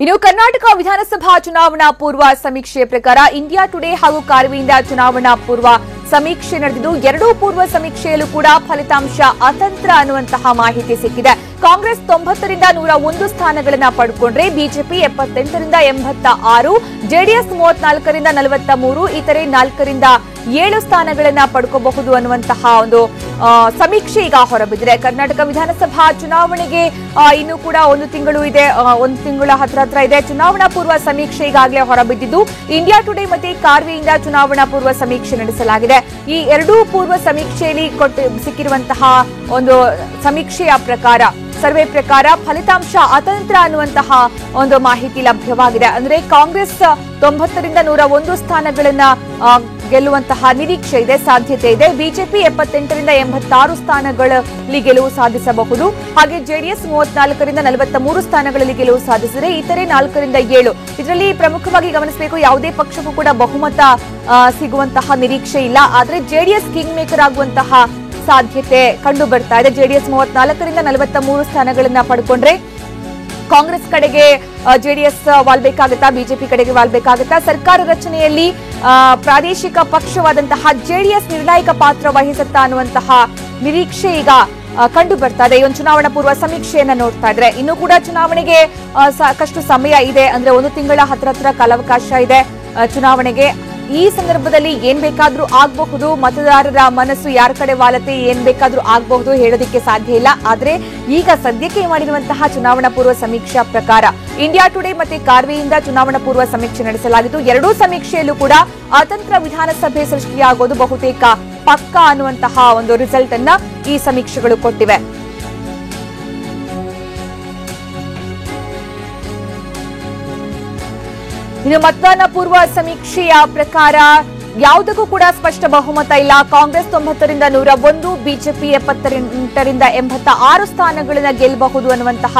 ಇನ್ನು ಕರ್ನಾಟಕ ವಿಧಾನಸಭಾ ಚುನಾವಣಾ ಪೂರ್ವ ಸಮೀಕ್ಷೆ ಪ್ರಕಾರ ಇಂಡಿಯಾ ಟುಡೇ ಹಾಗೂ ಕಾರ್ವಿಯಿಂದ ಚುನಾವಣಾ ಪೂರ್ವ ಸಮೀಕ್ಷೆ ನಡೆದಿದ್ದು ಎರಡೂ ಪೂರ್ವ ಸಮೀಕ್ಷೆಯಲ್ಲೂ ಕೂಡ ಫಲಿತಾಂಶ ಅತಂತ್ರ ಅನ್ನುವಂತಹ ಮಾಹಿತಿ ಸಿಕ್ಕಿದೆ. ಕಾಂಗ್ರೆಸ್ 90ರಿಂದ 101 ಸ್ಥಾನಗಳನ್ನು ಪಡೆದುಕೊಂಡ್ರೆ ಬಿಜೆಪಿ 78ರಿಂದ 86, ಜೆಡಿಎಸ್ 34ರಿಂದ 43, ಇತರೆ 4ರಿಂದ 7 ಸ್ಥಾನಗಳನ್ನು ಪಡ್ಕೋಬಹುದು ಅನ್ನುವಂತಹ ಒಂದು ಸಮೀಕ್ಷೆ ಈಗ ಹೊರಬಿದ್ದಿದೆ. ಕರ್ನಾಟಕ ವಿಧಾನಸಭಾ ಚುನಾವಣೆಗೆ ಇನ್ನು ಕೂಡ ಒಂದು ತಿಂಗಳು ಇದೆ, ಒಂದು ತಿಂಗಳ ಹತ್ರ ಇದೆ. ಚುನಾವಣಾ ಪೂರ್ವ ಸಮೀಕ್ಷೆ ಈಗಾಗಲೇ ಹೊರಬಿದ್ದಿದ್ದು ಇಂಡಿಯಾ ಟುಡೇ ಮತ್ತೆ ಕಾರ್ವಿಯಿಂದ ಚುನಾವಣಾ ಪೂರ್ವ ಸಮೀಕ್ಷೆ ನಡೆಸಲಾಗಿದೆ. ಈ ಎರಡೂ ಪೂರ್ವ ಸಮೀಕ್ಷೆಯಲ್ಲಿ ಸಿಕ್ಕಿರುವಂತಹ ಒಂದು ಸಮೀಕ್ಷೆಯ ಪ್ರಕಾರ, ಸರ್ವೆ ಪ್ರಕಾರ ಫಲಿತಾಂಶ ಅತಂತ್ರ ಅನ್ನುವಂತಹ ಒಂದು ಮಾಹಿತಿ ಲಭ್ಯವಾಗಿದೆ. ಅಂದ್ರೆ ಕಾಂಗ್ರೆಸ್ 90ರಿಂದ 101 ಸ್ಥಾನಗಳನ್ನ ಗೆಲ್ಲುವಂತಹ ನಿರೀಕ್ಷೆ ಇದೆ, ಸಾಧ್ಯತೆ ಇದೆ. ಬಿಜೆಪಿ 78ರಿಂದ 86 ಸ್ಥಾನಗಳಲ್ಲಿ ಗೆಲುವು ಸಾಧಿಸಬಹುದು. ಹಾಗೆ ಜೆಡಿಎಸ್ 34ರಿಂದ 43 ಸ್ಥಾನಗಳಲ್ಲಿ ಗೆಲುವು ಸಾಧಿಸಿದರೆ ಇತರೆ 4ರಿಂದ 7. ಇದರಲ್ಲಿ ಪ್ರಮುಖವಾಗಿ ಗಮನಿಸಬೇಕು, ಯಾವುದೇ ಪಕ್ಷಕ್ಕೂ ಕೂಡ ಬಹುಮತ ಸಿಗುವಂತಹ ನಿರೀಕ್ಷೆ ಇಲ್ಲ. ಆದ್ರೆ ಜೆಡಿಎಸ್ ಕಿಂಗ್ ಮೇಕರ್ ಆಗುವಂತಹ ಸಾಧ್ಯತೆ ಕಂಡು ಬರ್ತಾ ಇದೆ. ಜೆಡಿಎಸ್ 34ರಿಂದ 43 ಸ್ಥಾನಗಳನ್ನ ಪಡ್ಕೊಂಡ್ರೆ ಕಾಂಗ್ರೆಸ್ ಕಡೆಗೆ ಜೆಡಿಎಸ್ ವಾಲ್ಬೇಕಾಗುತ್ತಾ, ಬಿಜೆಪಿ ಕಡೆಗೆ ವಾಲ್ಬೇಕಾಗುತ್ತಾ? ಸರ್ಕಾರ ರಚನೆಯಲ್ಲಿ ಪ್ರಾದೇಶಿಕ ಪಕ್ಷವಾದಂತಹ ಜೆಡಿಎಸ್ ನಿರ್ಣಾಯಕ ಪಾತ್ರ ವಹಿಸುತ್ತಾ ಅನ್ನುವಂತಹ ನಿರೀಕ್ಷೆ ಈಗ ಕಂಡು ಬರ್ತಾ ಇದೆ. ಈ ಒಂದು ಚುನಾವಣಾ ಪೂರ್ವ ಸಮೀಕ್ಷೆಯನ್ನ ನೋಡ್ತಾ ಇದ್ರೆ ಇನ್ನು ಕೂಡ ಚುನಾವಣೆಗೆ ಸಾಕಷ್ಟು ಸಮಯ ಇದೆ. ಅಂದ್ರೆ ಒಂದು ತಿಂಗಳ ಹತ್ರ ಕಾಲಾವಕಾಶ ಇದೆ ಚುನಾವಣೆಗೆ. ಈ ಸಂದರ್ಭದಲ್ಲಿ ಏನ್ ಬೇಕಾದ್ರೂ ಆಗಬಹುದು, ಮತದಾರರ ಮನಸ್ಸು ಯಾರ ಕಡೆ ವಾಲತೆ, ಏನ್ ಬೇಕಾದ್ರೂ ಆಗಬಹುದು, ಹೇಳೋದಕ್ಕೆ ಸಾಧ್ಯ ಇಲ್ಲ. ಆದ್ರೆ ಈಗ ಸದ್ಯಕ್ಕೆ ಮಾಡಿರುವಂತಹ ಚುನಾವಣಾ ಪೂರ್ವ ಸಮೀಕ್ಷಾ ಪ್ರಕಾರ ಇಂಡಿಯಾ ಟುಡೇ ಮತ್ತೆ ಕಾರ್ವಿಯಿಂದ ಚುನಾವಣಾ ಪೂರ್ವ ಸಮೀಕ್ಷೆ ನಡೆಸಲಾಗಿದ್ದು ಎರಡೂ ಸಮೀಕ್ಷೆಯಲ್ಲೂ ಕೂಡ ಅತಂತ್ರ ವಿಧಾನಸಭೆ ಸೃಷ್ಟಿಯಾಗೋದು ಬಹುತೇಕ ಪಕ್ಕ ಅನ್ನುವಂತಹ ಒಂದು ರಿಸಲ್ಟ್ ಅನ್ನ ಈ ಸಮೀಕ್ಷೆಗಳು ಕೊಟ್ಟಿವೆ. ಇನ್ನು ಮತದಾನ ಪೂರ್ವ ಸಮೀಕ್ಷೆಯ ಪ್ರಕಾರ ಯಾವುದಕ್ಕೂ ಕೂಡ ಸ್ಪಷ್ಟ ಬಹುಮತ ಇಲ್ಲ. ಕಾಂಗ್ರೆಸ್ 90ರಿಂದ 101, ಬಿಜೆಪಿ 78ರಿಂದ 86 ಸ್ಥಾನಗಳನ್ನ ಗೆಲ್ಲಬಹುದು ಅನ್ನುವಂತಹ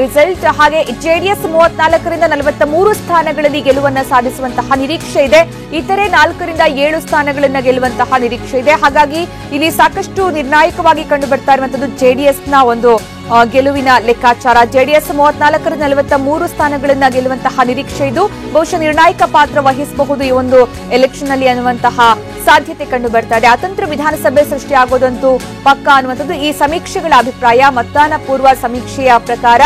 ರಿಸಲ್ಟ್. ಹಾಗೆ ಜೆಡಿಎಸ್ 34ರಿಂದ 43 ಸ್ಥಾನಗಳಲ್ಲಿ ಗೆಲುವನ್ನ ಸಾಧಿಸುವಂತಹ ನಿರೀಕ್ಷೆ ಇದೆ. ಇತರೆ 4ರಿಂದ 7 ಸ್ಥಾನಗಳನ್ನ ಗೆಲ್ಲುವಂತಹ ನಿರೀಕ್ಷೆ ಇದೆ. ಹಾಗಾಗಿ ಇಲ್ಲಿ ಸಾಕಷ್ಟು ನಿರ್ಣಾಯಕವಾಗಿ ಕಂಡು ಬರ್ತಾ ಇರುವಂತದ್ದು ಜೆಡಿಎಸ್ನ ಒಂದು ಗೆಲುವಿನ ಲೆಕ್ಕಾಚಾರ. ಜೆಡಿಎಸ್ 34ರಿಂದ 43 ಸ್ಥಾನಗಳನ್ನ ಗೆಲ್ಲುವಂತಹ ನಿರೀಕ್ಷೆ ಇದು. ಬಹುಶಃ ನಿರ್ಣಾಯಕ ಪಾತ್ರ ವಹಿಸಬಹುದು ಈ ಒಂದು ಎಲೆಕ್ಷನ್ ಅಲ್ಲಿ ಅನ್ನುವಂತಹ ಸಾಧ್ಯತೆ ಕಂಡು ಬರ್ತಾ ಇದೆ. ಅತಂತ್ರ ವಿಧಾನಸಭೆ ಸೃಷ್ಟಿಯಾಗೋದಂತೂ ಪಕ್ಕ ಅನ್ನುವಂಥದ್ದು ಈ ಸಮೀಕ್ಷೆಗಳ ಅಭಿಪ್ರಾಯ. ಮತದಾನ ಪೂರ್ವ ಸಮೀಕ್ಷೆಯ ಪ್ರಕಾರ,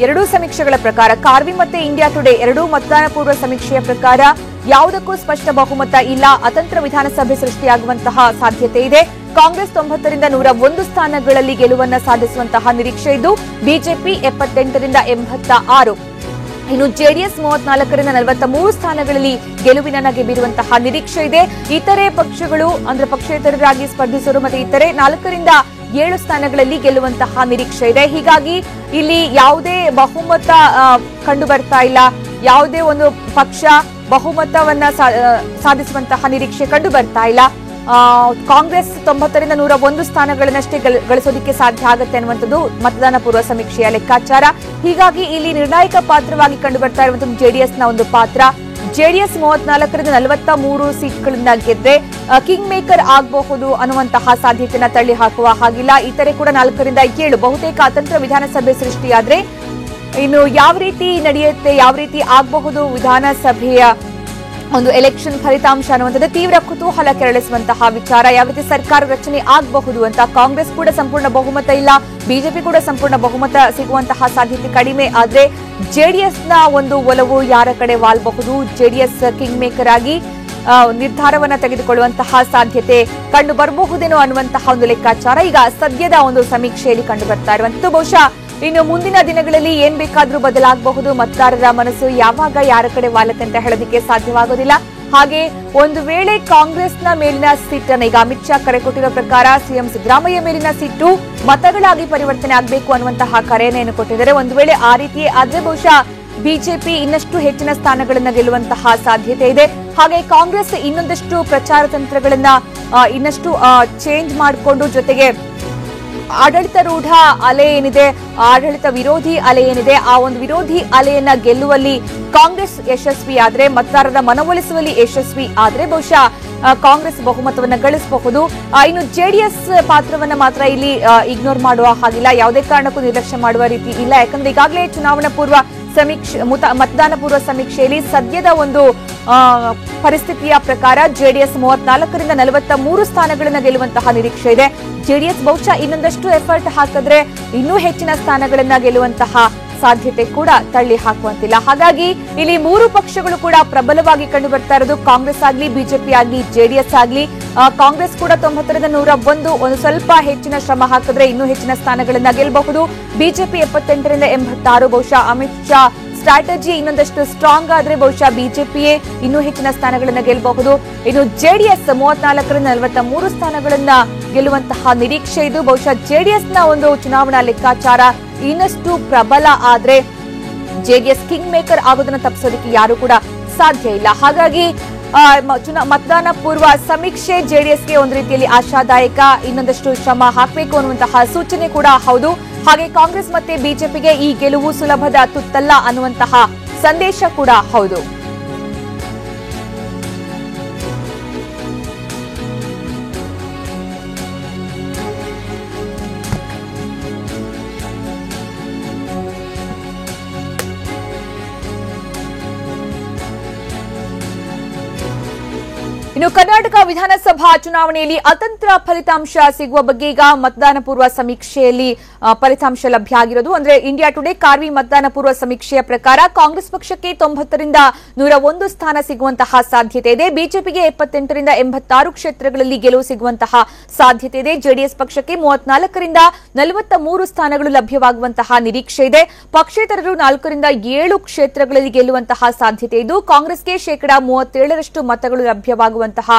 ಎರಡೂ ಸಮೀಕ್ಷೆಗಳ ಪ್ರಕಾರ, ಕಾರ್ವಿ ಮತ್ತೆ ಇಂಡಿಯಾ ಟುಡೇ ಎರಡೂ ಮತದಾನ ಪೂರ್ವ ಸಮೀಕ್ಷೆಯ ಪ್ರಕಾರ ಯಾವುದಕ್ಕೂ ಸ್ಪಷ್ಟ ಬಹುಮತ ಇಲ್ಲ. ಅತಂತ್ರ ವಿಧಾನಸಭೆ ಸೃಷ್ಟಿಯಾಗುವಂತಹ ಸಾಧ್ಯತೆ ಇದೆ. ಕಾಂಗ್ರೆಸ್ 90ರಿಂದ 101 ಸ್ಥಾನಗಳಲ್ಲಿ ಗೆಲುವನ್ನ ಸಾಧಿಸುವಂತಹ ನಿರೀಕ್ಷೆ ಇದ್ದು ಬಿಜೆಪಿ 78ರಿಂದ 86, ಇನ್ನು ಜೆಡಿಎಸ್ 34ರಿಂದ 43 ಸ್ಥಾನಗಳಲ್ಲಿ ಗೆಲುವಿನ ನಗೆ ಬೀರುವಂತಹ ನಿರೀಕ್ಷೆ ಇದೆ. ಇತರೆ ಪಕ್ಷಗಳು ಅಂದ್ರೆ ಪಕ್ಷೇತರರಾಗಿ ಸ್ಪರ್ಧಿಸೋರು ಮತ್ತೆ ಇತರೆ 4ರಿಂದ 7 ಸ್ಥಾನಗಳಲ್ಲಿ ಗೆಲ್ಲುವಂತಹ ನಿರೀಕ್ಷೆ ಇದೆ. ಹೀಗಾಗಿ ಇಲ್ಲಿ ಯಾವುದೇ ಬಹುಮತ ಕಂಡು ಬರ್ತಾ ಇಲ್ಲ. ಯಾವುದೇ ಒಂದು ಪಕ್ಷ ಬಹುಮತವನ್ನ ಸಾಧಿಸುವಂತಹ ನಿರೀಕ್ಷೆ ಕಂಡು ಬರ್ತಾ ಇಲ್ಲ. ಕಾಂಗ್ರೆಸ್ 90ರಿಂದ 101 ಸ್ಥಾನಗಳನ್ನಷ್ಟೇ ಗಳಿಸೋದಕ್ಕೆ ಸಾಧ್ಯ ಆಗುತ್ತೆ ಅನ್ನುವಂಥದ್ದು ಮತದಾನ ಪೂರ್ವ ಸಮೀಕ್ಷೆಯ ಲೆಕ್ಕಾಚಾರ. ಹೀಗಾಗಿ ಇಲ್ಲಿ ನಿರ್ಣಾಯಕ ಪಾತ್ರವಾಗಿ ಕಂಡು ಬರ್ತಾ ಇರುವಂತದ್ದು ಜೆಡಿಎಸ್ನ ಒಂದು ಪಾತ್ರ. ಜೆಡಿಎಸ್ 34ರಿಂದ 43 ಸೀಟ್ಗಳನ್ನ ಗೆದ್ರೆ ಕಿಂಗ್ ಮೇಕರ್ ಆಗಬಹುದು ಅನ್ನುವಂತಹ ಸಾಧ್ಯತೆಯನ್ನ ತಳ್ಳಿ ಹಾಕುವ ಹಾಗಿಲ್ಲ. ಇತರೆ ಕೂಡ 4ರಿಂದ 7 ಬಹುತೇಕ ಅತಂತ್ರ ವಿಧಾನಸಭೆ ಸೃಷ್ಟಿಯಾದ್ರೆ ಇನ್ನು ಯಾವ ರೀತಿ ನಡೆಯುತ್ತೆ, ಯಾವ ರೀತಿ ಆಗಬಹುದು ವಿಧಾನಸಭೆಯ ಒಂದು ಎಲೆಕ್ಷನ್ ಫಲಿತಾಂಶ ಅನ್ನುವಂಥದ್ದು ತೀವ್ರ ಕುತೂಹಲ ಕೆರಳಿಸುವಂತಹ ವಿಚಾರ. ಯಾವ ರೀತಿ ಸರ್ಕಾರ ರಚನೆ ಆಗಬಹುದು ಅಂತ. ಕಾಂಗ್ರೆಸ್ ಕೂಡ ಸಂಪೂರ್ಣ ಬಹುಮತ ಇಲ್ಲ, ಬಿಜೆಪಿ ಕೂಡ ಸಂಪೂರ್ಣ ಬಹುಮತ ಸಿಗುವಂತಹ ಸಾಧ್ಯತೆ ಕಡಿಮೆ. ಆದ್ರೆ ಜೆಡಿಎಸ್ನ ಒಂದು ಒಲವು ಯಾರ ಕಡೆ ವಾಲ್ಬಹುದು, ಜೆಡಿಎಸ್ ಕಿಂಗ್ ಮೇಕರ್ ಆಗಿ ನಿರ್ಧಾರವನ್ನ ತೆಗೆದುಕೊಳ್ಳುವಂತಹ ಸಾಧ್ಯತೆ ಕಂಡು ಬರಬಹುದೇನೋ ಅನ್ನುವಂತಹ ಒಂದು ಲೆಕ್ಕಾಚಾರ ಈಗ ಸದ್ಯದ ಒಂದು ಸಮೀಕ್ಷೆಯಲ್ಲಿ ಕಂಡು ಬರ್ತಾ ಇರುವಂತದ್ದು. ಬಹುಶಃ ಇನ್ನು ಮುಂದಿನ ದಿನಗಳಲ್ಲಿ ಏನ್ ಬೇಕಾದ್ರೂ ಬದಲಾಗಬಹುದು. ಮತದಾರರ ಮನಸ್ಸು ಯಾವಾಗ ಯಾರ ಕಡೆ ವಾಲತ್ತೆ ಅಂತ ಹೇಳೋದಕ್ಕೆ ಸಾಧ್ಯವಾಗೋದಿಲ್ಲ. ಹಾಗೆ ಒಂದು ವೇಳೆ ಕಾಂಗ್ರೆಸ್ನ ಮೇಲಿನ ಸೀಟನ್ನು ಈಗ ಅಮಿತ್ ಶಾ ಕರೆ ಕೊಟ್ಟಿರೋ ಪ್ರಕಾರ ಸಿಎಂ ಸಿದ್ದರಾಮಯ್ಯ ಮೇಲಿನ ಸೀಟು ಮತಗಳಾಗಿ ಪರಿವರ್ತನೆ ಆಗಬೇಕು ಅನ್ನುವಂತಹ ಕರೆಯನ್ನು ಕೊಟ್ಟಿದ್ದಾರೆ. ಒಂದು ವೇಳೆ ಆ ರೀತಿ ಆದ್ರೆ ಬಹುಶಃ ಬಿಜೆಪಿ ಇನ್ನಷ್ಟು ಹೆಚ್ಚಿನ ಸ್ಥಾನಗಳನ್ನ ಗೆಲ್ಲುವಂತಹ ಸಾಧ್ಯತೆ ಇದೆ. ಹಾಗೆ ಕಾಂಗ್ರೆಸ್ ಇನ್ನೊಂದಷ್ಟು ಪ್ರಚಾರ ತಂತ್ರಗಳನ್ನ ಇನ್ನಷ್ಟು ಚೇಂಜ್ ಮಾಡಿಕೊಂಡು, ಜೊತೆಗೆ ಆಡಳಿತಾರೂಢ ಅಲೆ ಏನಿದೆ, ಆಡಳಿತ ವಿರೋಧಿ ಅಲೆ ಏನಿದೆ, ಆ ಒಂದು ವಿರೋಧಿ ಅಲೆಯನ್ನ ಗೆಲ್ಲುವಲ್ಲಿ ಕಾಂಗ್ರೆಸ್ ಯಶಸ್ವಿ ಆದ್ರೆ, ಮತದಾರರ ಮನವೊಲಿಸುವಲ್ಲಿ ಯಶಸ್ವಿ ಆದ್ರೆ ಬಹುಶಃ ಕಾಂಗ್ರೆಸ್ ಬಹುಮತವನ್ನ ಗಳಿಸಬಹುದು. ಇನ್ನು ಜೆಡಿಎಸ್ ಪಾತ್ರವನ್ನ ಮಾತ್ರ ಇಲ್ಲಿ ಇಗ್ನೋರ್ ಮಾಡುವ ಹಾಗಿಲ್ಲ, ಯಾವುದೇ ಕಾರಣಕ್ಕೂ ನಿರ್ಲಕ್ಷ್ಯ ಮಾಡುವ ರೀತಿ ಇಲ್ಲ. ಯಾಕಂದ್ರೆ ಈಗಾಗಲೇ ಚುನಾವಣಾ ಪೂರ್ವ ಮತದಾನ ಪೂರ್ವ ಸಮೀಕ್ಷೆಯಲ್ಲಿ ಸದ್ಯದ ಒಂದು ಪರಿಸ್ಥಿತಿಯ ಪ್ರಕಾರ ಜೆಡಿಎಸ್ 34ರಿಂದ 43 ಸ್ಥಾನಗಳನ್ನು ಗೆಲ್ಲುವಂತಹ ನಿರೀಕ್ಷೆ ಇದೆ. ಜೆಡಿಎಸ್ ಬಹುಶಃ ಇನ್ನೊಂದಷ್ಟು ಎಫರ್ಟ್ ಹಾಕಿದ್ರೆ ಇನ್ನೂ ಹೆಚ್ಚಿನ ಸ್ಥಾನಗಳನ್ನ ಗೆಲ್ಲುವಂತಹ ಸಾಧ್ಯತೆ ಕೂಡ ತಳ್ಳಿ ಹಾಕುವಂತಿಲ್ಲ. ಹಾಗಾಗಿ ಇಲ್ಲಿ ಮೂರು ಪಕ್ಷಗಳು ಕೂಡ ಪ್ರಬಲವಾಗಿ ಕಂಡು ಬರ್ತಾ ಇರೋದು. ಕಾಂಗ್ರೆಸ್ ಆಗ್ಲಿ, ಬಿಜೆಪಿ ಆಗ್ಲಿ, ಜೆಡಿಎಸ್ ಆಗ್ಲಿ. ಕಾಂಗ್ರೆಸ್ ಕೂಡ 90ರಿಂದ 101 ಒಂದು ಸ್ವಲ್ಪ ಹೆಚ್ಚಿನ ಶ್ರಮ ಹಾಕಿದ್ರೆ ಇನ್ನೂ ಹೆಚ್ಚಿನ ಸ್ಥಾನಗಳನ್ನ ಗೆಲ್ಲಬಹುದು. ಬಿಜೆಪಿ 78ರಿಂದ 86. ಬಹುಶಃ ಅಮಿತ್ ಶಾ ಸ್ಟ್ರಾಟಜಿ ಇನ್ನೊಂದಷ್ಟು ಸ್ಟ್ರಾಂಗ್ ಆದ್ರೆ ಬಹುಶಃ ಬಿಜೆಪಿಯೇ ಇನ್ನೂ ಹೆಚ್ಚಿನ ಸ್ಥಾನಗಳನ್ನ ಗೆಲ್ಲಬಹುದು. ಇನ್ನು ಜೆಡಿಎಸ್ 34ರಿಂದ 43 ಸ್ಥಾನಗಳನ್ನ ಗೆಲ್ಲುವಂತಹ ನಿರೀಕ್ಷೆ ಇದು. ಬಹುಶಃ ಜೆಡಿಎಸ್ನ ಒಂದು ಚುನಾವಣಾ ಲೆಕ್ಕಾಚಾರ ಇನ್ನಷ್ಟು ಪ್ರಬಲ ಆದ್ರೆ ಜೆಡಿಎಸ್ ಕಿಂಗ್ ಮೇಕರ್ ಆಗೋದನ್ನ ತಪ್ಪಿಸೋದಕ್ಕೆ ಯಾರು ಕೂಡ ಸಾಧ್ಯ ಇಲ್ಲ. ಹಾಗಾಗಿ ಮತದಾನ ಪೂರ್ವ ಸಮೀಕ್ಷೆ ಜೆಡಿಎಸ್ಗೆ ಒಂದು ರೀತಿಯಲ್ಲಿ ಆಶಾದಾಯಕ. ಇನ್ನೊಂದಷ್ಟು ಶ್ರಮ ಹಾಕಬೇಕು ಅನ್ನುವಂತಹ ಸೂಚನೆ ಕೂಡ ಹೌದು. ಹಾಗೆ ಕಾಂಗ್ರೆಸ್ ಮತ್ತೆ ಬಿಜೆಪಿಗೆ ಈ ಗೆಲುವು ಸುಲಭದ ತುತ್ತಲ್ಲ ಅನ್ನುವಂತಹ ಸಂದೇಶ ಕೂಡ ಹೌದು. ಇನ್ನು ಕರ್ನಾಟಕ ವಿಧಾನಸಭಾ ಚುನಾವಣೆಯಲ್ಲಿ ಅತಂತ್ರ ಫಲಿತಾಂಶ ಸಿಗುವ ಬಗ್ಗೆ ಈಗ ಮತದಾನ ಪೂರ್ವ ಸಮೀಕ್ಷೆಯಲ್ಲಿ ಫಲಿತಾಂಶ ಲಭ್ಯ ಆಗಿರೋದು. ಅಂದ್ರೆ ಇಂಡಿಯಾ ಟುಡೇ ಕಾರ್ವಿ ಮತದಾನ ಪೂರ್ವ ಸಮೀಕ್ಷೆಯ ಪ್ರಕಾರ ಕಾಂಗ್ರೆಸ್ ಪಕ್ಷಕ್ಕೆ 90ರಿಂದ 101 ಸ್ಥಾನ ಸಿಗುವಂತಹ ಸಾಧ್ಯತೆ ಇದೆ. ಬಿಜೆಪಿಗೆ 78ರಿಂದ 86 ಕ್ಷೇತ್ರಗಳಲ್ಲಿ ಗೆಲುವು ಸಿಗುವಂತಹ ಸಾಧ್ಯತೆ ಇದೆ. ಜೆಡಿಎಸ್ ಪಕ್ಷಕ್ಕೆ 34ರಿಂದ 43 ಸ್ಥಾನಗಳು ಲಭ್ಯವಾಗುವಂತಹ ನಿರೀಕ್ಷೆ ಇದೆ. ಪಕ್ಷೇತರರು 4ರಿಂದ 7 ಕ್ಷೇತ್ರಗಳಲ್ಲಿ ಗೆಲ್ಲುವಂತಹ ಸಾಧ್ಯತೆ ಇದ್ದು, ಕಾಂಗ್ರೆಸ್ಗೆ 37% ಮತಗಳು ಲಭ್ಯವಾಗುವ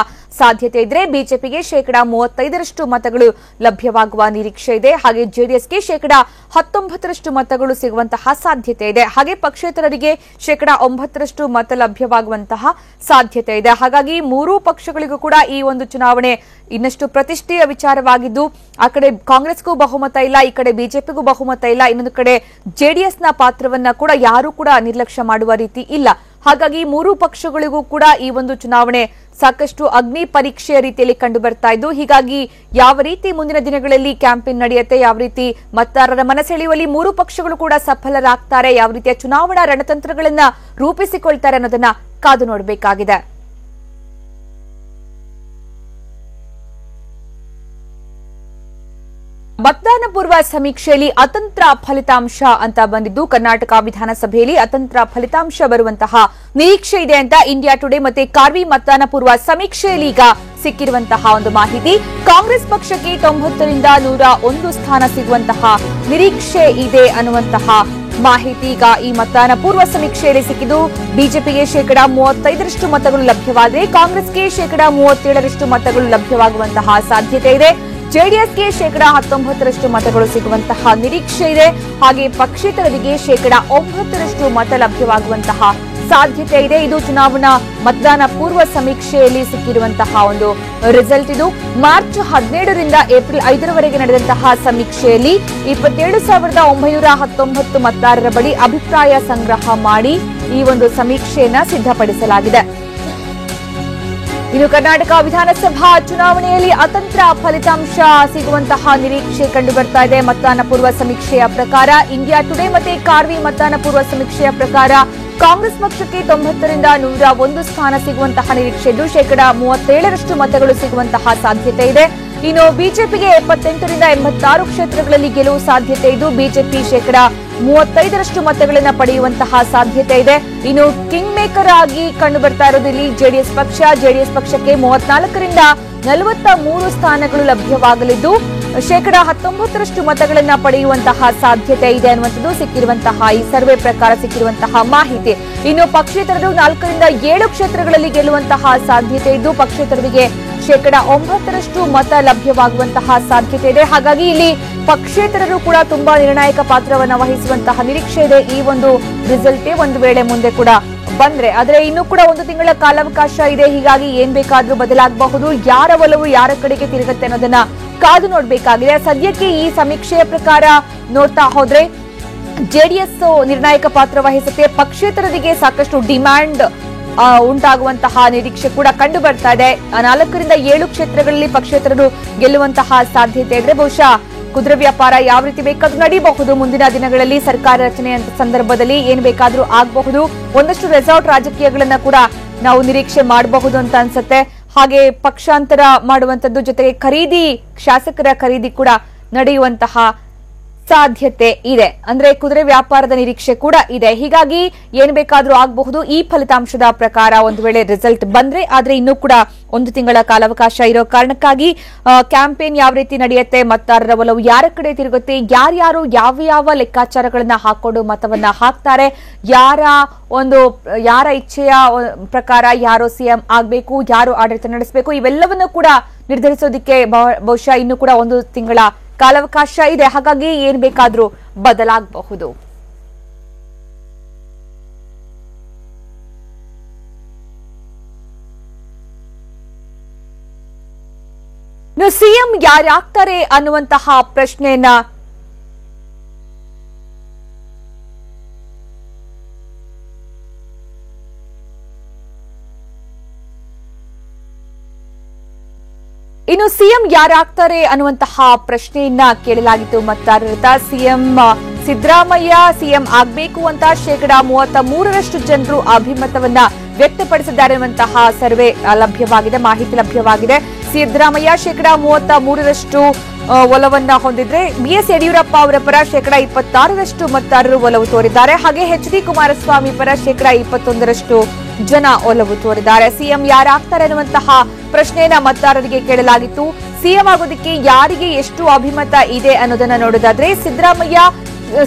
ಸಾಧ್ಯತೆ ಇದ್ರೆ ಬಿಜೆಪಿಗೆ 35% ಮತಗಳು ಲಭ್ಯವಾಗುವ ನಿರೀಕ್ಷೆ ಇದೆ. ಹಾಗೆ ಜೆಡಿಎಸ್ಗೆ 19% ಮತಗಳು ಸಿಗುವಂತಹ ಸಾಧ್ಯತೆ ಇದೆ. ಹಾಗೆ ಪಕ್ಷೇತರರಿಗೆ 9% ಮತ ಲಭ್ಯವಾಗುವಂತಹ ಸಾಧ್ಯತೆ ಇದೆ. ಹಾಗಾಗಿ ಮೂರೂ ಪಕ್ಷಗಳಿಗೂ ಕೂಡ ಈ ಒಂದು ಚುನಾವಣೆ ಇನ್ನಷ್ಟು ಪ್ರತಿಷ್ಠೆಯ ವಿಚಾರವಾಗಿದ್ದು, ಆ ಕಡೆ ಕಾಂಗ್ರೆಸ್ಗೂ ಬಹುಮತ ಇಲ್ಲ, ಈ ಕಡೆ ಬಿಜೆಪಿಗೂ ಬಹುಮತ ಇಲ್ಲ, ಇನ್ನೊಂದು ಕಡೆ ಜೆಡಿಎಸ್ನ ಪಾತ್ರವನ್ನ ಕೂಡ ಯಾರೂ ಕೂಡ ನಿರ್ಲಕ್ಷ್ಯ ಮಾಡುವ ರೀತಿ ಇಲ್ಲ. ಹಾಗಾಗಿ ಮೂರೂ ಪಕ್ಷಗಳಿಗೂ ಕೂಡ ಈ ಒಂದು ಚುನಾವಣೆ ಸಾಕಷ್ಟು ಅಗ್ನಿ ಪರೀಕ್ಷೆಯ ರೀತಿಯಲ್ಲಿ ಕಂಡು ಬರ್ತಾ ಇದ್ದು, ಹೀಗಾಗಿ ಯಾವ ರೀತಿ ಮುಂದಿನ ದಿನಗಳಲ್ಲಿ ಕ್ಯಾಂಪೇನ್ ನಡೆಯುತ್ತೆ, ಯಾವ ರೀತಿ ಮತದಾರರ ಮನಸೆಳೆಯುವಲ್ಲಿ ಮೂರು ಪಕ್ಷಗಳು ಕೂಡ ಸಫಲರಾಗ್ತಾರೆ, ಯಾವ ರೀತಿಯ ಚುನಾವಣಾ ರಣತಂತ್ರಗಳನ್ನ ರೂಪಿಸಿಕೊಳ್ತಾರೆ ಅನ್ನೋದನ್ನ ಕಾದು ನೋಡಬೇಕಾಗಿದೆ. ಮತದಾನ ಪೂರ್ವ ಸಮೀಕ್ಷೆಯಲ್ಲಿ ಅತಂತ್ರ ಫಲಿತಾಂಶ ಅಂತ ಬಂದಿದ್ದು, ಕರ್ನಾಟಕ ವಿಧಾನಸಭೆಯಲ್ಲಿ ಅತಂತ್ರ ಫಲಿತಾಂಶ ಬರುವಂತಹ ನಿರೀಕ್ಷೆ ಇದೆ ಅಂತ ಇಂಡಿಯಾ ಟುಡೇ ಮತ್ತೆ ಕಾರ್ವಿ ಮತದಾನ ಪೂರ್ವ ಸಮೀಕ್ಷೆಯಲ್ಲಿ ಈಗ ಸಿಕ್ಕಿರುವಂತಹ ಒಂದು ಮಾಹಿತಿ. ಕಾಂಗ್ರೆಸ್ ಪಕ್ಷಕ್ಕೆ 90ರಿಂದ 101 ಸ್ಥಾನ ಸಿಗುವಂತಹ ನಿರೀಕ್ಷೆ ಇದೆ ಅನ್ನುವಂತಹ ಮಾಹಿತಿ ಈಗ ಈ ಮತದಾನ ಪೂರ್ವ ಸಮೀಕ್ಷೆಯಲ್ಲಿ ಸಿಕ್ಕಿದ್ದು. ಬಿಜೆಪಿಗೆ 35% ಮತಗಳು ಲಭ್ಯವಾದರೆ ಕಾಂಗ್ರೆಸ್ಗೆ 37% ಮತಗಳು ಲಭ್ಯವಾಗುವಂತಹ ಸಾಧ್ಯತೆ ಇದೆ. ಜೆಡಿಎಸ್ಗೆ 19% ಮತಗಳು ಸಿಗುವಂತಹ ನಿರೀಕ್ಷೆ ಇದೆ. ಹಾಗೆ ಪಕ್ಷೇತರರಿಗೆ 9% ಮತ ಲಭ್ಯವಾಗುವಂತಹ ಸಾಧ್ಯತೆ ಇದೆ. ಇದು ಚುನಾವಣಾ ಮತದಾನ ಪೂರ್ವ ಸಮೀಕ್ಷೆಯಲ್ಲಿ ಸಿಕ್ಕಿರುವಂತಹ ಒಂದು ರಿಸಲ್ಟ್. ಇದು ಮಾರ್ಚ್ 17ರಿಂದ ಏಪ್ರಿಲ್ 5ರವರೆಗೆ ನಡೆದಂತಹ ಸಮೀಕ್ಷೆಯಲ್ಲಿ 27,919 ಮತದಾರರ ಬಳಿ ಅಭಿಪ್ರಾಯ ಸಂಗ್ರಹ ಮಾಡಿ ಈ ಒಂದು ಸಮೀಕ್ಷೆಯನ್ನ ಸಿದ್ಧಪಡಿಸಲಾಗಿದೆ. ಇನ್ನು ಕರ್ನಾಟಕ ವಿಧಾನಸಭಾ ಚುನಾವಣೆಯಲ್ಲಿ ಅತಂತ್ರ ಫಲಿತಾಂಶ ಸಿಗುವಂತಹ ನಿರೀಕ್ಷೆ ಕಂಡು ಬರ್ತಾ ಇದೆ. ಮತದಾನ ಪೂರ್ವ ಸಮೀಕ್ಷೆಯ ಪ್ರಕಾರ ಇಂಡಿಯಾ ಟುಡೇ ಮತ್ತೆ ಕಾರ್ವಿ ಮತದಾನ ಪೂರ್ವ ಸಮೀಕ್ಷೆಯ ಪ್ರಕಾರ ಕಾಂಗ್ರೆಸ್ ಪಕ್ಷಕ್ಕೆ 90ರಿಂದ 101 ಸ್ಥಾನ ಸಿಗುವಂತಹ ನಿರೀಕ್ಷೆ ಇದ್ದು, 37% ಮತಗಳು ಸಿಗುವಂತಹ ಸಾಧ್ಯತೆ ಇದೆ. ಇನ್ನು ಬಿಜೆಪಿಗೆ 78ರಿಂದ 86 ಕ್ಷೇತ್ರಗಳಲ್ಲಿ ಗೆಲುವು ಸಾಧ್ಯತೆ ಇದ್ದು, ಬಿಜೆಪಿ 35% ಮತಗಳನ್ನು ಪಡೆಯುವಂತಹ ಸಾಧ್ಯತೆ ಇದೆ. ಇನ್ನು ಕಿಂಗ್ ಮೇಕರ್ ಆಗಿ ಕಂಡು ಬರ್ತಾ ಇರೋದು ಇಲ್ಲಿ ಜೆಡಿಎಸ್ ಪಕ್ಷ. ಜೆಡಿಎಸ್ ಪಕ್ಷಕ್ಕೆ 34ರಿಂದ 43 ಸ್ಥಾನಗಳು ಲಭ್ಯವಾಗಲಿದ್ದು, 19% ಮತಗಳನ್ನ ಪಡೆಯುವಂತಹ ಸಾಧ್ಯತೆ ಇದೆ ಅನ್ನುವಂಥದ್ದು ಸಿಕ್ಕಿರುವಂತಹ ಈ ಸರ್ವೆ ಪ್ರಕಾರ ಸಿಕ್ಕಿರುವಂತಹ ಮಾಹಿತಿ. ಇನ್ನು ಪಕ್ಷೇತರರು 4ರಿಂದ 7 ಕ್ಷೇತ್ರಗಳಲ್ಲಿ ಗೆಲ್ಲುವಂತಹ ಸಾಧ್ಯತೆ ಇದ್ದು, ಪಕ್ಷೇತರರಿಗೆ 9% ಮತ ಲಭ್ಯವಾಗುವಂತಹ ಸಾಧ್ಯತೆ ಇದೆ. ಹಾಗಾಗಿ ಇಲ್ಲಿ ಪಕ್ಷೇತರರು ಕೂಡ ತುಂಬಾ ನಿರ್ಣಾಯಕ ಪಾತ್ರವನ್ನು ವಹಿಸುವಂತಹ ನಿರೀಕ್ಷೆ ಇದೆ. ಈ ಒಂದು ರಿಸಲ್ಟ್ ಒಂದು ವೇಳೆ ಮುಂದೆ ಕೂಡ ಬಂದ್ರೆ, ಆದ್ರೆ ಇನ್ನೂ ಕೂಡ 1 ತಿಂಗಳ ಕಾಲಾವಕಾಶ ಇದೆ. ಹೀಗಾಗಿ ಏನ್ ಬೇಕಾದ್ರೂ ಬದಲಾಗಬಹುದು. ಯಾರ ಒಲವು ಯಾರ ಕಡೆಗೆ ತಿರುಗುತ್ತೆ ಅನ್ನೋದನ್ನ ಕಾದು ನೋಡಬೇಕಾಗಿದೆ. ಸದ್ಯಕ್ಕೆ ಈ ಸಮೀಕ್ಷೆಯ ಪ್ರಕಾರ ನೋಡ್ತಾ ಹೋದ್ರೆ ಜೆಡಿಎಸ್ ನಿರ್ಣಾಯಕ ಪಾತ್ರ ವಹಿಸುತ್ತೆ. ಪಕ್ಷೇತರರಿಗೆ ಸಾಕಷ್ಟು ಡಿಮ್ಯಾಂಡ್ ಉಂಟಾಗುವಂತಹ ನಿರೀಕ್ಷೆ ಕೂಡ ಕಂಡು ಬರ್ತಾ ಇದೆ. 4ರಿಂದ 7 ಕ್ಷೇತ್ರಗಳಲ್ಲಿ ಪಕ್ಷೇತರರು ಗೆಲ್ಲುವಂತಹ ಸಾಧ್ಯತೆ ಇದ್ರೆ, ಬಹುಶಃ ಕುದುರೆ ವ್ಯಾಪಾರ ಯಾವ ರೀತಿ ಬೇಕಾದ್ರೂ ನಡೀಬಹುದು. ಮುಂದಿನ ದಿನಗಳಲ್ಲಿ ಸರ್ಕಾರ ರಚನೆ ಸಂದರ್ಭದಲ್ಲಿ ಏನ್ ಬೇಕಾದ್ರೂ ಆಗಬಹುದು. ಒಂದಷ್ಟು ರೆಸಾರ್ಟ್ ರಾಜಕೀಯಗಳನ್ನ ಕೂಡ ನಾವು ನಿರೀಕ್ಷೆ ಮಾಡಬಹುದು ಅಂತ ಅನ್ಸುತ್ತೆ. ಹಾಗೆ ಪಕ್ಷಾಂತರ ಮಾಡುವಂತದ್ದು, ಜೊತೆಗೆ ಖರೀದಿ, ಶಾಸಕರ ಖರೀದಿ ಕೂಡ ನಡೆಯುವಂತಹ ಸಾಧ್ಯತೆ ಇದೆ. ಅಂದ್ರೆ ಕುದುರೆ ವ್ಯಾಪಾರದ ನಿರೀಕ್ಷೆ ಕೂಡ ಇದೆ. ಹೀಗಾಗಿ ಏನ್ ಬೇಕಾದ್ರೂ ಆಗಬಹುದು ಈ ಫಲಿತಾಂಶದ ಪ್ರಕಾರ ಒಂದು ವೇಳೆ ರಿಸಲ್ಟ್ ಬಂದ್ರೆ. ಆದ್ರೆ ಇನ್ನೂ ಕೂಡ 1 ತಿಂಗಳ ಕಾಲಾವಕಾಶ ಇರೋ ಕಾರಣಕ್ಕಾಗಿ ಕ್ಯಾಂಪೇನ್ ಯಾವ ರೀತಿ ನಡೆಯುತ್ತೆ, ಮತದಾರರ ಒಲವು ಯಾರ ಕಡೆ ತಿರುಗುತ್ತೆ, ಯಾರ್ಯಾರು ಯಾವ ಲೆಕ್ಕಾಚಾರಗಳನ್ನ ಹಾಕೊಂಡು ಮತವನ್ನ ಹಾಕ್ತಾರೆ, ಯಾರ ಇಚ್ಛೆಯ ಪ್ರಕಾರ ಯಾರು ಸಿಎಂ ಆಗ್ಬೇಕು, ಯಾರು ಆಡಳಿತ ನಡೆಸಬೇಕು, ಇವೆಲ್ಲವನ್ನೂ ಕೂಡ ನಿರ್ಧರಿಸೋದಿಕ್ಕೆ ಬಹುಶಃ ಇನ್ನೂ ಕೂಡ 1 ತಿಂಗಳ ಕಾಲಾವಕಾಶ ಇದೆ. ಹಾಗಾಗಿ ಏನ್ ಬೇಕಾದ್ರೂ ಬದಲಾಗಬಹುದು. ಸಿಎಂ ಯಾರಾಗ್ತಾರೆ ಅನ್ನುವಂತಹ ಪ್ರಶ್ನೆಯನ್ನ ಇನ್ನು ಸಿಎಂ ಯಾರಾಗ್ತಾರೆ ಅನ್ನುವಂತಹ ಪ್ರಶ್ನೆಯನ್ನ ಕೇಳಲಾಗಿತ್ತು ಮತದಾರರ. ಸಿಎಂ ಸಿದ್ದರಾಮಯ್ಯ ಸಿಎಂ ಆಗಬೇಕು ಅಂತ 33% ಜನರು ಅಭಿಮತವನ್ನ ವ್ಯಕ್ತಪಡಿಸಿದ್ದಾರೆ ಎನ್ನುವಂತಹ ಸರ್ವೆ ಲಭ್ಯವಾಗಿದೆ, ಮಾಹಿತಿ ಲಭ್ಯವಾಗಿದೆ. ಸಿದ್ದರಾಮಯ್ಯ 33% ಒಲವನ್ನ ಹೊಂದಿದ್ರೆ, ಬಿಎಸ್ ಯಡಿಯೂರಪ್ಪ ಅವರ ಪರ 26% ಮತದಾರರು ಒಲವು ತೋರಿದ್ದಾರೆ. ಹಾಗೆ ಎಚ್ಡಿ ಕುಮಾರಸ್ವಾಮಿ ಪರ 21% ಜನ ಒಲವು ತೋರಿದ್ದಾರೆ. ಸಿಎಂ ಯಾರಾಗ್ತಾರೆ ಅನ್ನುವಂತಹ ಪ್ರಶ್ನೆಯನ್ನ ಮತದಾರರಿಗೆ ಕೇಳಲಾಗಿತ್ತು. ಸಿಎಂ ಆಗೋದಕ್ಕೆ ಯಾರಿಗೆ ಎಷ್ಟು ಅಭಿಮತ ಇದೆ ಅನ್ನೋದನ್ನ ನೋಡೋದಾದ್ರೆ, ಸಿದ್ದರಾಮಯ್ಯ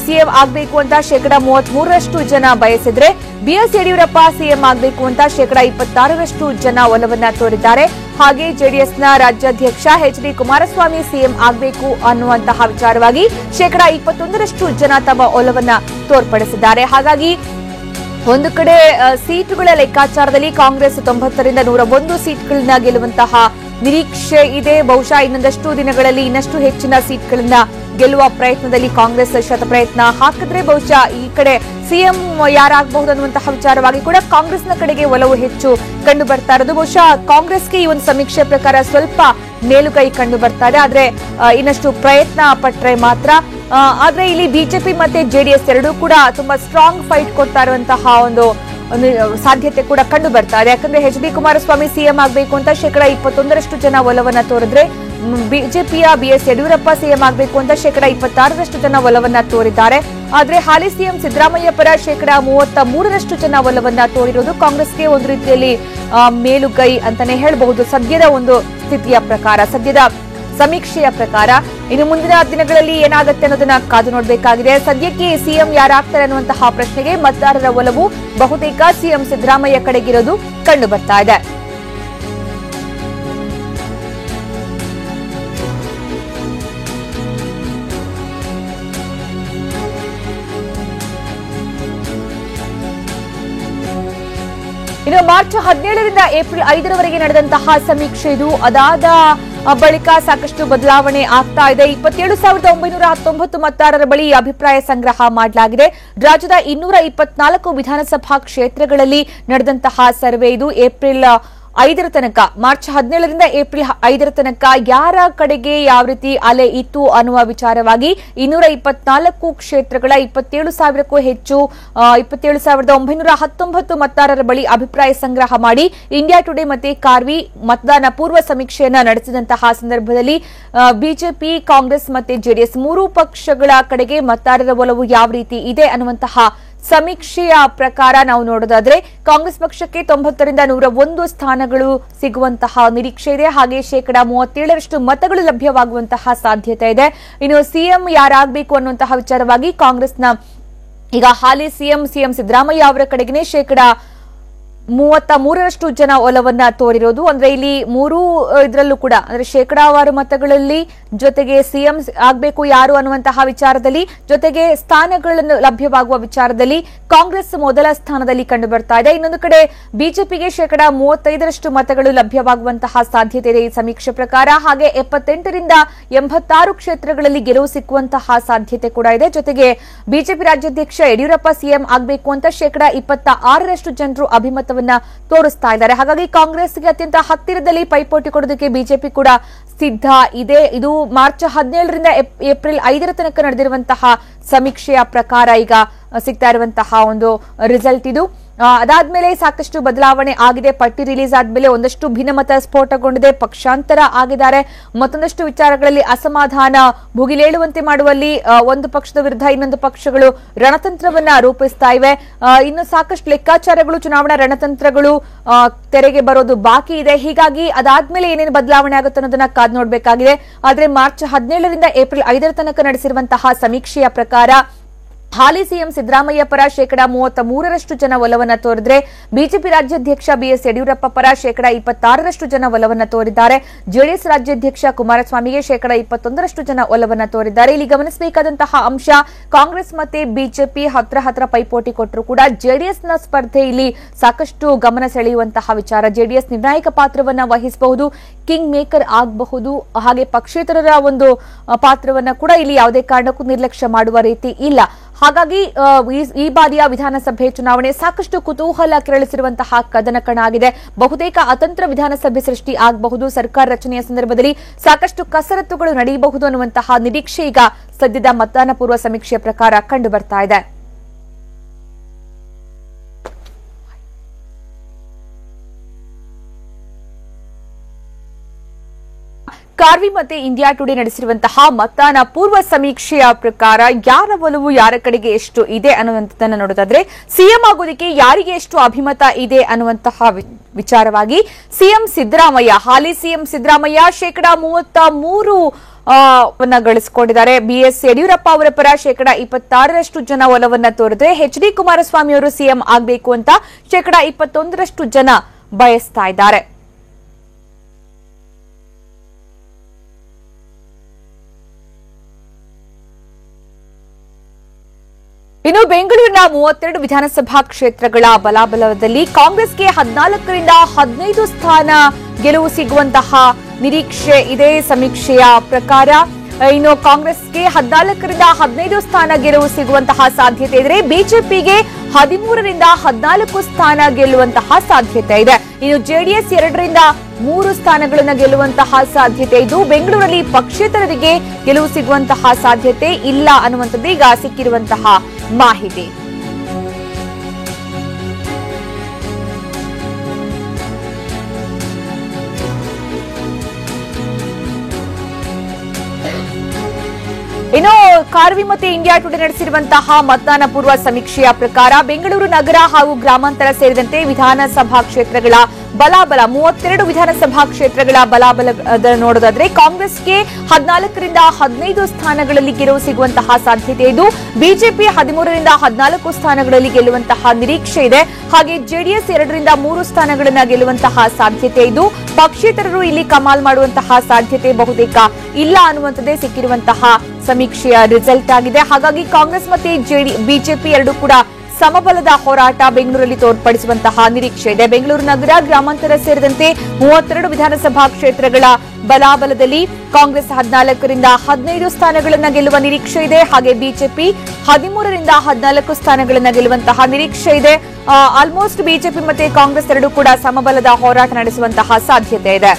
ಸಿಎಂ ಆಗಬೇಕು ಅಂತ 33% ಜನ ಬಯಸಿದ್ರೆ, ಬಿಎಸ್ ಯಡಿಯೂರಪ್ಪ ಸಿಎಂ ಆಗಬೇಕು ಅಂತ 26% ಜನ ಒಲವನ್ನ ತೋರಿದ್ದಾರೆ. ಹಾಗೆ ಜೆಡಿಎಸ್ನ ರಾಜ್ಯಾಧ್ಯಕ್ಷ ಎಚ್ಡಿ ಕುಮಾರಸ್ವಾಮಿ ಸಿಎಂ ಆಗಬೇಕು ಅನ್ನುವಂತಹ ವಿಚಾರವಾಗಿ 21% ಜನ ತಮ್ಮ ಒಲವನ್ನ ತೋರ್ಪಡಿಸಿದ್ದಾರೆ. ಹಾಗಾಗಿ ಒಂದು ಕಡೆ ಸೀಟುಗಳ ಲೆಕ್ಕಾಚಾರದಲ್ಲಿ ಕಾಂಗ್ರೆಸ್ 90ರಿಂದ 101 ಸೀಟ್ಗಳನ್ನ ಗೆಲ್ಲುವಂತಹ ನಿರೀಕ್ಷೆ ಇದೆ. ಬಹುಶಃ ಇನ್ನೊಂದಷ್ಟು ದಿನಗಳಲ್ಲಿ ಇನ್ನಷ್ಟು ಹೆಚ್ಚಿನ ಸೀಟ್ಗಳನ್ನ ಗೆಲ್ಲುವ ಪ್ರಯತ್ನದಲ್ಲಿ ಕಾಂಗ್ರೆಸ್ ಶತಪ್ರಯತ್ನ ಹಾಕಿದ್ರೆ ಬಹುಶಃ ಈ ಕಡೆ ಸಿಎಂ ಯಾರಾಗಬಹುದು ಅನ್ನುವಂತಹ ವಿಚಾರವಾಗಿ ಕೂಡ ಕಾಂಗ್ರೆಸ್ನ ಕಡೆಗೆ ಒಲವು ಹೆಚ್ಚು ಕಂಡು ಬರ್ತಾ ಇರೋದು. ಬಹುಶಃ ಕಾಂಗ್ರೆಸ್ಗೆ ಈ ಒಂದು ಸಮೀಕ್ಷೆ ಪ್ರಕಾರ ಸ್ವಲ್ಪ ಮೇಲುಗೈ ಕಂಡು ಬರ್ತಾ ಇದೆ. ಆದ್ರೆ ಇನ್ನಷ್ಟು ಪ್ರಯತ್ನ ಪಟ್ರೆ ಮಾತ್ರ. ಆದ್ರೆ ಇಲ್ಲಿ ಬಿಜೆಪಿ ಮತ್ತೆ ಜೆಡಿಎಸ್ ಎರಡೂ ಕೂಡ ತುಂಬಾ ಸ್ಟ್ರಾಂಗ್ ಫೈಟ್ ಕೊಡ್ತಾ ಇರುವಂತಹ ಒಂದು ಸಾಧ್ಯತೆ ಕೂಡ ಕಂಡು ಬರ್ತಾ ಇದೆ. ಯಾಕಂದ್ರೆ ಎಚ್ ಡಿ ಕುಮಾರಸ್ವಾಮಿ ಸಿಎಂ ಆಗಬೇಕು ಅಂತ 21% ಜನ ಒಲವನ್ನ ತೋರಿದ್ರೆ, ಬಿಜೆಪಿಯ ಬಿಎಸ್ ಯಡಿಯೂರಪ್ಪ ಸಿಎಂ ಆಗಬೇಕು ಅಂತ 26% ಜನ ಒಲವನ್ನ ತೋರಿದ್ದಾರೆ. ಆದ್ರೆ ಹಾಲಿ ಸಿಎಂ ಸಿದ್ದರಾಮಯ್ಯ ಪರ 33% ಜನ ಒಲವನ್ನ ತೋರಿರೋದು ಕಾಂಗ್ರೆಸ್ಗೆ ಒಂದು ರೀತಿಯಲ್ಲಿ ಮೇಲುಗೈ ಅಂತಾನೆ ಹೇಳಬಹುದು ಸದ್ಯದ ಒಂದು ಸ್ಥಿತಿಯ ಪ್ರಕಾರ, ಸದ್ಯದ ಸಮೀಕ್ಷೆಯ ಪ್ರಕಾರ. ಇನ್ನು ಮುಂದಿನ ದಿನಗಳಲ್ಲಿ ಏನಾಗುತ್ತೆ ಅನ್ನೋದನ್ನ ಕಾದು ನೋಡಬೇಕಾಗಿದೆ. ಸದ್ಯಕ್ಕೆ ಸಿಎಂ ಯಾರಾಗ್ತಾರೆ ಅನ್ನುವಂತಹ ಪ್ರಶ್ನೆಗೆ ಮತದಾರರ ಒಲವು ಬಹುತೇಕ ಸಿಎಂ ಸಿದ್ದರಾಮಯ್ಯ ಕಡೆಗಿರೋದು ಕಂಡು ಬರ್ತಾ ಇದೆ. ಇನ್ನು ಮಾರ್ಚ್ 17ರಿಂದ ಏಪ್ರಿಲ್ 5ರವರೆಗೆ ನಡೆದಂತಹ ಸಮೀಕ್ಷೆ ಇದು. ಅದಾದ ಬಳಿಕ ಸಾಕಷ್ಟು ಬದಲಾವಣೆ ಆಗ್ತಾ ಇದೆ. 27,919 ಮತದಾರರ ಬಳಿ ಅಭಿಪ್ರಾಯ ಸಂಗ್ರಹ ಮಾಡಲಾಗಿದೆ. ರಾಜ್ಯದ 224 ವಿಧಾನಸಭಾ ಕ್ಷೇತ್ರಗಳಲ್ಲಿ ನಡೆದಂತಹ ಸರ್ವೆ ಇದು. ಏಪ್ರಿಲ್ 5ರ ತನಕ, ಮಾರ್ಚ್ 17ರಿಂದ ಏಪ್ರಿಲ್ 5ರ ತನಕ ಯಾರ ಕಡೆಗೆ ಯಾವ ರೀತಿ ಅಲೆ ಇತ್ತು ಅನ್ನುವ ವಿಚಾರವಾಗಿ 224 ಕ್ಷೇತ್ರಗಳ 27,000ಕ್ಕೂ ಹೆಚ್ಚು 27,919 ಮತದಾರರ ಬಳಿ ಅಭಿಪ್ರಾಯ ಸಂಗ್ರಹ ಮಾಡಿ ಇಂಡಿಯಾ ಟುಡೇ ಮತ್ತೆ ಕಾರ್ವಿ ಮತದಾನ ಪೂರ್ವ ಸಮೀಕ್ಷೆಯನ್ನ ನಡೆಸಿದಂತಹ ಸಂದರ್ಭದಲ್ಲಿ ಬಿಜೆಪಿ, ಕಾಂಗ್ರೆಸ್ ಮತ್ತೆ ಜೆಡಿಎಸ್ ಮೂರೂ ಪಕ್ಷಗಳ ಕಡೆಗೆ ಮತದಾರರ ಒಲವು ಯಾವ ರೀತಿ ಇದೆ ಅನ್ನುವಂತಹ ಸಮೀಕ್ಷೆಯ ಪ್ರಕಾರ ನಾವು ನೋಡೋದಾದ್ರೆ, ಕಾಂಗ್ರೆಸ್ ಪಕ್ಷಕ್ಕೆ 90ರಿಂದ 101 ಸ್ಥಾನಗಳು ಸಿಗುವಂತಹ ನಿರೀಕ್ಷೆ ಇದೆ. ಹಾಗೆ 37% ಮತಗಳು ಲಭ್ಯವಾಗುವಂತಹ ಸಾಧ್ಯತೆ ಇದೆ. ಇನ್ನು ಸಿಎಂ ಯಾರಾಗಬೇಕು ಅನ್ನುವಂತಹ ವಿಚಾರವಾಗಿ ಕಾಂಗ್ರೆಸ್ನ ಈಗ ಹಾಲಿ ಸಿಎಂ ಸಿದ್ದರಾಮಯ್ಯ ಅವರ ಕಡೆಗೆ 33% ಜನ ಒಲವನ್ನ ತೋರಿರೋದು. ಅಂದ್ರೆ ಇಲ್ಲಿ ಇದರಲ್ಲೂ ಕೂಡ ಅಂದ್ರೆ ಶೇಕಡಾವಾರು ಮತಗಳಲ್ಲಿ ಜೊತೆಗೆ ಸಿಎಂ ಆಗಬೇಕು ಯಾರು ಅನ್ನುವಂತಹ ವಿಚಾರದಲ್ಲಿ, ಜೊತೆಗೆ ಸ್ಥಾನಗಳನ್ನು ಲಭ್ಯವಾಗುವ ವಿಚಾರದಲ್ಲಿ ಕಾಂಗ್ರೆಸ್ ಮೊದಲ ಸ್ಥಾನದಲ್ಲಿ ಕಂಡು ಬರ್ತಾ ಇದೆ. ಇನ್ನೊಂದು ಕಡೆ ಬಿಜೆಪಿಗೆ 35% ಮತಗಳು ಲಭ್ಯವಾಗುವಂತಹ ಸಾಧ್ಯತೆ ಇದೆ ಈ ಸಮೀಕ್ಷೆ ಪ್ರಕಾರ. ಹಾಗೆ 78ರಿಂದ 86 ಕ್ಷೇತ್ರಗಳಲ್ಲಿ ಗೆಲುವು ಸಿಕ್ಕುವಂತಹ ಸಾಧ್ಯತೆ ಕೂಡ ಇದೆ. ಜೊತೆಗೆ ಬಿಜೆಪಿ ರಾಜ್ಯಾಧ್ಯಕ್ಷ ಯಡಿಯೂರಪ್ಪ ಸಿಎಂ ಆಗಬೇಕು ಅಂತ 26% ಜನರು ಅಭಿಮತ ಮತವನ್ನ ತೋರಿಸ್ತಾ ಇದ್ದಾರೆ. ಹಾಗಾಗಿ ಕಾಂಗ್ರೆಸ್ಗೆ ಅತ್ಯಂತ ಹತ್ತಿರದಲ್ಲಿ ಪೈಪೋಟಿ ಕೊಡೋದಕ್ಕೆ ಬಿಜೆಪಿ ಕೂಡ ಸಿದ್ಧ ಇದೆ. ಇದು ಮಾರ್ಚ್ 17ರಿಂದ ಏಪ್ರಿಲ್ 5ರ ತನಕ ನಡೆದಿರುವಂತಹ ಸಮೀಕ್ಷೆಯ ಪ್ರಕಾರ ಈಗ ಸಿಗ್ತಾ ಇರುವಂತಹ ಒಂದು ರಿಸಲ್ಟ್ ಇದು. ಅದಾದ್ಮೇಲೆ ಸಾಕಷ್ಟು ಬದಲಾವಣೆ ಆಗಿದೆ. ಪಟ್ಟಿ ರಿಲೀಸ್ ಆದ್ಮೇಲೆ ಒಂದಷ್ಟು ಭಿನ್ನಮತ ಸ್ಫೋಟಗೊಂಡಿದೆ, ಪಕ್ಷಾಂತರ ಆಗಿದ್ದಾರೆ. ಮತ್ತೊಂದಷ್ಟು ವಿಚಾರಗಳಲ್ಲಿ ಅಸಮಾಧಾನ ಭುಗಿಲೇಳುವಂತೆ ಮಾಡುವಲ್ಲಿ ಒಂದು ಪಕ್ಷದ ವಿರುದ್ಧ ಇನ್ನೊಂದು ಪಕ್ಷಗಳು ರಣತಂತ್ರವನ್ನ ರೂಪಿಸ್ತಾ ಇವೆ. ಇನ್ನು ಸಾಕಷ್ಟು ಲೆಕ್ಕಾಚಾರಗಳು, ಚುನಾವಣಾ ರಣತಂತ್ರಗಳು ತೆರೆಗೆ ಬರೋದು ಬಾಕಿ ಇದೆ. ಹೀಗಾಗಿ ಅದಾದ್ಮೇಲೆ ಏನೇನು ಬದಲಾವಣೆ ಆಗುತ್ತೆ ಅನ್ನೋದನ್ನ ಕಾದ್ ನೋಡಬೇಕಾಗಿದೆ. ಆದ್ರೆ ಮಾರ್ಚ್ 17ರಿಂದ ಏಪ್ರಿಲ್ 5ರ ತನಕ ನಡೆಸಿರುವಂತಹ ಸಮೀಕ್ಷೆಯ ಪ್ರಕಾರ ಹಾಲಿ ಸಿಎಂ ಸಿದ್ದರಾಮಯ್ಯ ಪರ 33% ಜನ ಒಲವನ್ನ ತೋರಿದ್ರೆ, ಬಿಜೆಪಿ ರಾಜ್ಯಾಧ್ಯಕ್ಷ ಬಿಎಸ್ ಯಡಿಯೂರಪ್ಪ ಪರ 26% ಜನ ಒಲವನ್ನ ತೋರಿದ್ದಾರೆ. ಜೆಡಿಎಸ್ ರಾಜ್ಯಾಧ್ಯಕ್ಷ ಕುಮಾರಸ್ವಾಮಿಗೆ 21% ಜನ ಒಲವನ್ನ ತೋರಿದ್ದಾರೆ. ಇಲ್ಲಿ ಗಮನಿಸಬೇಕಾದಂತಹ ಅಂಶ, ಕಾಂಗ್ರೆಸ್ ಮತ್ತೆ ಬಿಜೆಪಿ ಹತ್ರ ಪೈಪೋಟಿ ಕೊಟ್ಟರು ಕೂಡ ಜೆಡಿಎಸ್ನ ಸ್ಪರ್ಧೆ ಇಲ್ಲಿ ಸಾಕಷ್ಟು ಗಮನ ಸೆಳೆಯುವಂತಹ ವಿಚಾರ. ಜೆಡಿಎಸ್ ನಿರ್ಣಾಯಕ ಪಾತ್ರವನ್ನ ವಹಿಸಬಹುದು, ಕಿಂಗ್ ಮೇಕರ್ ಆಗಬಹುದು. ಹಾಗೆ ಪಕ್ಷೇತರರ ಒಂದು ಪಾತ್ರವನ್ನ ಕೂಡ ಇಲ್ಲಿ ಯಾವುದೇ ಕಾರಣಕ್ಕೂ ನಿರ್ಲಕ್ಷ್ಯ ಮಾಡುವ ರೀತಿ ಇಲ್ಲ. ಹಾಗಾಗಿ ಈ ಬಾರಿಯ ವಿಧಾನಸಭೆ ಚುನಾವಣೆ ಸಾಕಷ್ಟು ಕುತೂಹಲ ಕೆರಳಿಸಿರುವಂತಹ ಕದನಕಣ ಆಗಿದೆ. ಬಹುತೇಕ ಅತಂತ್ರ ವಿಧಾನಸಭೆ ಸೃಷ್ಟಿ ಆಗಬಹುದು. ಸರ್ಕಾರ ರಚನೆಯ ಸಂದರ್ಭದಲ್ಲಿ ಸಾಕಷ್ಟು ಕಸರತ್ತುಗಳು ನಡೆಯಬಹುದು ಅನ್ನುವಂತಹ ನಿರೀಕ್ಷೆ ಈಗ ಸದ್ಯದ ಮತದಾನ ಪೂರ್ವ ಸಮೀಕ್ಷೆಯ ಪ್ರಕಾರ ಕಂಡು ಬರ್ತಾ ಇದೆ. ಕಾರ್ವಿ ಮತ್ತೆ ಇಂಡಿಯಾ ಟುಡೇ ನಡೆಸಿರುವಂತಹ ಮತದಾನ ಪೂರ್ವ ಸಮೀಕ್ಷೆಯ ಪ್ರಕಾರ ಯಾರ ಒಲವು ಯಾರ ಕಡೆಗೆ ಎಷ್ಟು ಇದೆ ಅನ್ನುವಂಥದ್ದನ್ನು ನೋಡೋದಾದ್ರೆ, ಸಿಎಂ ಆಗೋದಕ್ಕೆ ಯಾರಿಗೆ ಎಷ್ಟು ಅಭಿಮತ ಇದೆ ಅನ್ನುವಂತಹ ವಿಚಾರವಾಗಿ ಸಿಎಂ ಸಿದ್ದರಾಮಯ್ಯ, ಹಾಲಿ ಸಿಎಂ ಸಿದ್ದರಾಮಯ್ಯ 33% ಗಳಿಸಿಕೊಂಡಿದ್ದಾರೆ. ಬಿಎಸ್ ಯಡಿಯೂರಪ್ಪ ಅವರ ಪರ 26% ಜನ ಒಲವನ್ನ ತೋರಿದ್ರೆ, ಎಚ್ಡಿ ಕುಮಾರಸ್ವಾಮಿ ಅವರು ಸಿಎಂ ಆಗಬೇಕು ಅಂತ 21% ಜನ ಬಯಸ್ತಾ ಇದ್ದಾರೆ. ಇನ್ನು ಬೆಂಗಳೂರಿನ 32 ವಿಧಾನಸಭಾ ಕ್ಷೇತ್ರಗಳ ಬಲಾಬಲದಲ್ಲಿ ಕಾಂಗ್ರೆಸ್ಗೆ 14ರಿಂದ 15 ಸ್ಥಾನ ಗೆಲುವು ಸಿಗುವಂತಹ ನಿರೀಕ್ಷೆ ಇದೆ ಸಮೀಕ್ಷೆಯ ಪ್ರಕಾರ. ಇನ್ನು ಕಾಂಗ್ರೆಸ್ಗೆ 14ರಿಂದ 15 ಸ್ಥಾನ ಗೆಲುವು ಸಿಗುವಂತಹ ಸಾಧ್ಯತೆ ಇದ್ರೆ, ಬಿಜೆಪಿಗೆ 13ರಿಂದ 14 ಸ್ಥಾನ ಗೆಲ್ಲುವಂತಹ ಸಾಧ್ಯತೆ ಇದೆ. ಇನ್ನು ಜೆಡಿಎಸ್ 2ರಿಂದ 3 ಸ್ಥಾನಗಳನ್ನು ಗೆಲ್ಲುವಂತಹ ಸಾಧ್ಯತೆ ಇದ್ದು, ಬೆಂಗಳೂರಲ್ಲಿ ಪಕ್ಷೇತರರಿಗೆ ಗೆಲುವು ಸಿಗುವಂತಹ ಸಾಧ್ಯತೆ ಇಲ್ಲ ಅನ್ನುವಂಥದ್ದು ಈಗ ಸಿಕ್ಕಿರುವಂತಹ ಮಾಹಿತಿ. ಇನ್ನು ಕಾರ್ವಿ ಮತ್ತು ಇಂಡಿಯಾ ಟುಡೇ ನಡೆಸಿರುವಂತಹ ಮತದಾನ ಪೂರ್ವ ಸಮೀಕ್ಷೆಯ ಪ್ರಕಾರ ಬೆಂಗಳೂರು ನಗರ ಹಾಗೂ ಗ್ರಾಮಾಂತರ ಸೇರಿದಂತೆ ವಿಧಾನಸಭಾ ಕ್ಷೇತ್ರಗಳ ಬಲಾಬಲ 32 ವಿಧಾನಸಭಾ ಕ್ಷೇತ್ರಗಳ ಬಲಾಬಲ ನೋಡೋದಾದ್ರೆ, ಕಾಂಗ್ರೆಸ್ಗೆ 14ರಿಂದ 15 ಸ್ಥಾನಗಳಲ್ಲಿ ಗೆಲುವು ಸಿಗುವಂತಹ ಸಾಧ್ಯತೆ ಇದು. ಬಿಜೆಪಿ 13ರಿಂದ 14 ಸ್ಥಾನಗಳಲ್ಲಿ ಗೆಲ್ಲುವಂತಹ ನಿರೀಕ್ಷೆ ಇದೆ. ಹಾಗೆ ಜೆಡಿಎಸ್ 2ರಿಂದ 3 ಸ್ಥಾನಗಳನ್ನು ಗೆಲ್ಲುವಂತಹ ಸಾಧ್ಯತೆ ಇದು. ಪಕ್ಷೇತರರು ಇಲ್ಲಿ ಕಮಾಲ್ ಮಾಡುವಂತಹ ಸಾಧ್ಯತೆ ಬಹುತೇಕ ಇಲ್ಲ ಅನ್ನುವಂಥದ್ದೇ ಸಿಕ್ಕಿರುವಂತಹ ಸಮೀಕ್ಷೆಯ ರಿಸಲ್ಟ್ ಆಗಿದೆ. ಹಾಗಾಗಿ ಕಾಂಗ್ರೆಸ್ ಮತ್ತೆ ಬಿಜೆಪಿ ಎರಡೂ ಕೂಡ ಸಮಬಲದ ಹೋರಾಟ ಬೆಂಗಳೂರಲ್ಲಿ ತೋರ್ಪಡಿಸುವಂತಹ ನಿರೀಕ್ಷೆ ಇದೆ. ಬೆಂಗಳೂರು ನಗರ ಗ್ರಾಮಾಂತರ ಸೇರಿದಂತೆ 32 ವಿಧಾನಸಭಾ ಕ್ಷೇತ್ರಗಳ ಬಲಾಬಲದಲ್ಲಿ ಕಾಂಗ್ರೆಸ್ 14ರಿಂದ 15 ಸ್ಥಾನಗಳನ್ನು ಗೆಲ್ಲುವ ನಿರೀಕ್ಷೆ ಇದೆ. ಹಾಗೆ ಬಿಜೆಪಿ 13ರಿಂದ 14 ಸ್ಥಾನಗಳನ್ನು ಗೆಲ್ಲುವಂತಹ ನಿರೀಕ್ಷೆ ಇದೆ. ಆಲ್ಮೋಸ್ಟ್ ಬಿಜೆಪಿ ಮತ್ತೆ ಕಾಂಗ್ರೆಸ್ ಎರಡೂ ಕೂಡ ಸಮಬಲದ ಹೋರಾಟ ನಡೆಸುವಂತಹ ಸಾಧ್ಯತೆ ಇದೆ.